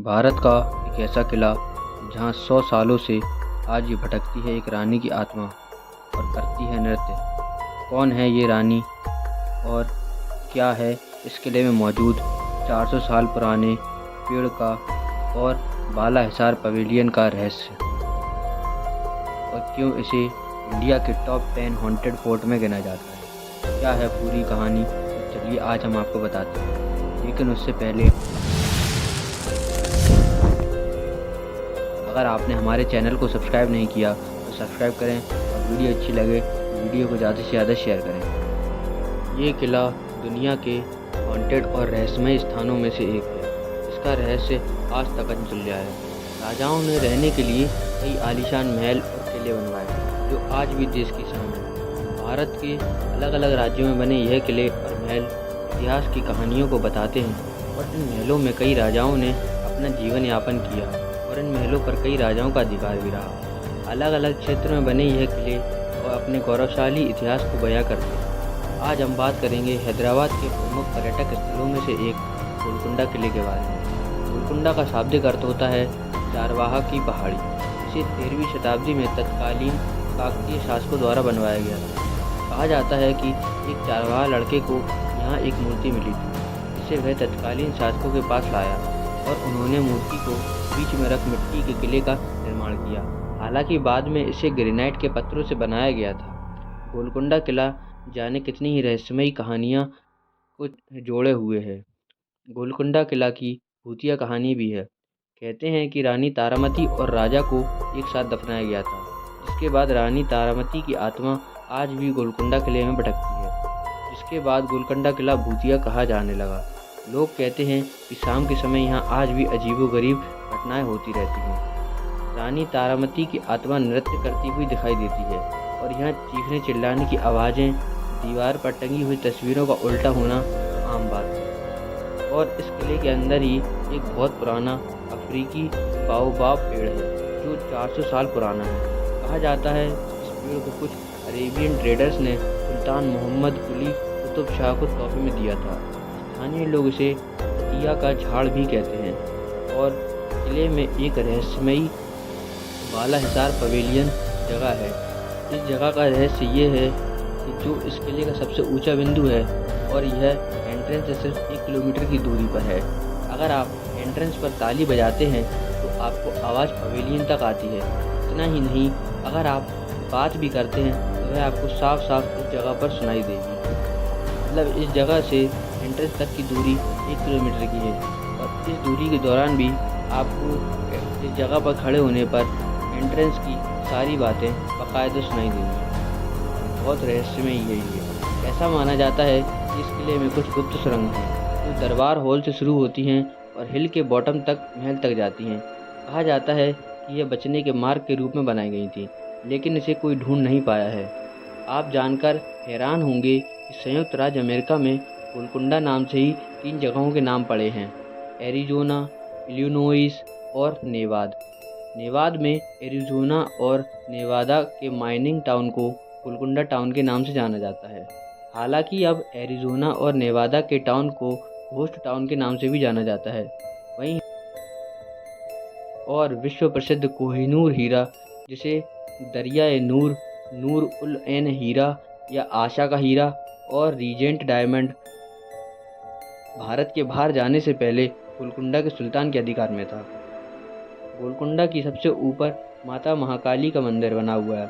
भारत का एक ऐसा किला जहाँ 100 सालों से आज भी भटकती है एक रानी की आत्मा और करती है नृत्य। कौन है ये रानी और क्या है इस किले में मौजूद 400 साल पुराने पेड़ का और बाला हिसार पवेलियन का रहस्य, और क्यों इसे इंडिया के टॉप 10 हॉन्टेड फोर्ट में गिना जाता है? क्या है पूरी कहानी? तो चलिए आज हम आपको बताते हैं। लेकिन उससे पहले अगर आपने हमारे चैनल को सब्सक्राइब नहीं किया तो सब्सक्राइब करें, और वीडियो अच्छी लगे तो वीडियो को ज़्यादा से ज़्यादा शेयर करें। ये किला दुनिया के हॉन्टेड और रहस्यमय स्थानों में से एक है। इसका रहस्य आज तक अनसुलझा है। राजाओं ने रहने के लिए कई आलीशान महल और किले बनवाए जो आज भी देश की शान है। भारत के अलग अलग राज्यों में बने यह किले और महल इतिहास की कहानियों को बताते हैं, और इन महलों में कई राजाओं ने अपना जीवन यापन किया और इन महलों पर कई राजाओं का अधिकार भी रहा। अलग अलग क्षेत्र में बने यह किले और अपने गौरवशाली इतिहास को बयां करते हैं। आज हम बात करेंगे हैदराबाद के प्रमुख पर्यटक स्थलों में से एक गोलकुंडा किले के बारे में। गोलकुंडा का शाब्दिक अर्थ होता है चारवाहा की पहाड़ी। इसे 13वीं शताब्दी में तत्कालीन काकतीय शासकों द्वारा बनवाया गया था। कहा जाता है कि एक चारवाहा लड़के को यहाँ एक मूर्ति मिली थी, जिसे वह तत्कालीन शासकों के पास लाया और उन्होंने मूर्ति को बीच में रख मिट्टी के किले का निर्माण किया। हालांकि बाद में इसे ग्रेनाइट के पत्थरों से बनाया गया था। गोलकुंडा किला जाने कितनी ही रहस्यमयी कहानियाँ को जोड़े हुए है। गोलकुंडा किला की भूतिया कहानी भी है। कहते हैं कि रानी तारामती और राजा को एक साथ दफनाया गया था, जिसके बाद रानी तारामती की आत्मा आज भी गोलकुंडा किले में भटकती है। जिसके बाद गोलकुंडा किला भूतिया कहा जाने लगा। लोग कहते हैं कि शाम के समय यहाँ आज भी अजीबोगरीब घटनाएं होती रहती हैं। रानी तारामती की आत्मा नृत्य करती हुई दिखाई देती है, और यहाँ चीखने चिल्लाने की आवाज़ें, दीवार पर टंगी हुई तस्वीरों का उल्टा होना आम बात है। और इस किले के अंदर ही एक बहुत पुराना अफ्रीकी बाओबाब पेड़ है जो 400 साल पुराना है। कहा जाता है इस पेड़ को कुछ अरेबियन ट्रेडर्स ने सुल्तान मोहम्मद कुली कुतुब शाह को तोहफे में दिया था। स्थानीय लोग इसे तिया का झाड़ भी कहते हैं। और किले में एक रहस्यमयी बाला हिसार पवेलियन जगह है। इस जगह का रहस्य ये है कि जो इस किले का सबसे ऊंचा बिंदु है, और यह एंट्रेंस से सिर्फ 1 किलोमीटर की दूरी पर है। अगर आप एंट्रेंस पर ताली बजाते हैं तो आपको आवाज़ पवेलियन तक आती है। इतना ही नहीं, अगर आप बात भी करते हैं तो वह आपको साफ साफ इस जगह पर सुनाई देगी। मतलब इस जगह से एंट्रेंस तक की दूरी 1 किलोमीटर की है, और इस दूरी के दौरान भी आपको इस जगह पर खड़े होने पर एंट्रेंस की सारी बातें बाकायदा सुनाई देंगी। बहुत रहस्यमय यही है। ऐसा माना जाता है कि इस किले में कुछ गुप्त सुरंग हैं जो दरबार हॉल से शुरू होती हैं और हिल के बॉटम तक महल तक जाती हैं। कहा जाता है कि यह बचने के मार्ग के रूप में बनाई गई थी, लेकिन इसे कोई ढूंढ नहीं पाया है। आप जानकर हैरान होंगे कि संयुक्त राज्य अमेरिका में गोलकुंडा नाम से ही 3 जगहों के नाम पड़े हैं: एरिजोना, इलिनोइस और नेवादा। नेवादा में एरिजोना और नेवादा के माइनिंग टाउन को गोलकुंडा टाउन के नाम से जाना जाता है। हालांकि अब एरिजोना और नेवादा के टाउन को घोस्ट टाउन के नाम से भी जाना जाता है। वहीं और विश्व प्रसिद्ध कोहिनूर हीरा, जिसे दरियाए नूर, नूर उल एन हीरा या आशा का हीरा और रीजेंट डायमंड, भारत के बाहर जाने से पहले गोलकुंडा के सुल्तान के अधिकार में था। गोलकुंडा की सबसे ऊपर माता महाकाली का मंदिर बना हुआ है।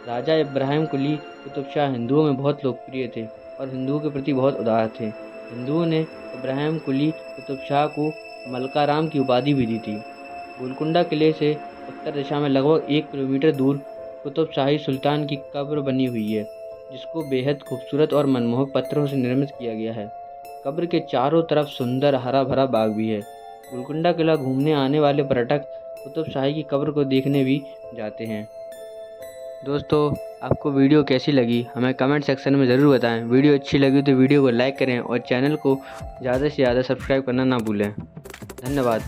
राजा इब्राहिम कुली कुतुब शाह हिंदुओं में बहुत लोकप्रिय थे और हिंदुओं के प्रति बहुत उदार थे। हिंदुओं ने इब्राहिम कुली कुतुब शाह को मलकाराम की उपाधि भी दी थी। गोलकुंडा किले से उत्तर दिशा में लगभग 1 किलोमीटर दूर कुतुब शाही सुल्तान की कब्र बनी हुई है, जिसको बेहद खूबसूरत और मनमोहक पत्थरों से निर्मित किया गया है। कब्र के चारों तरफ सुंदर हरा भरा बाग भी है। गोलकुंडा किला घूमने आने वाले पर्यटक कुतुब शाही की कब्र को देखने भी जाते हैं। दोस्तों, आपको वीडियो कैसी लगी हमें कमेंट सेक्शन में ज़रूर बताएं। वीडियो अच्छी लगी तो वीडियो को लाइक करें और चैनल को ज़्यादा से ज़्यादा सब्सक्राइब करना ना भूलें। धन्यवाद।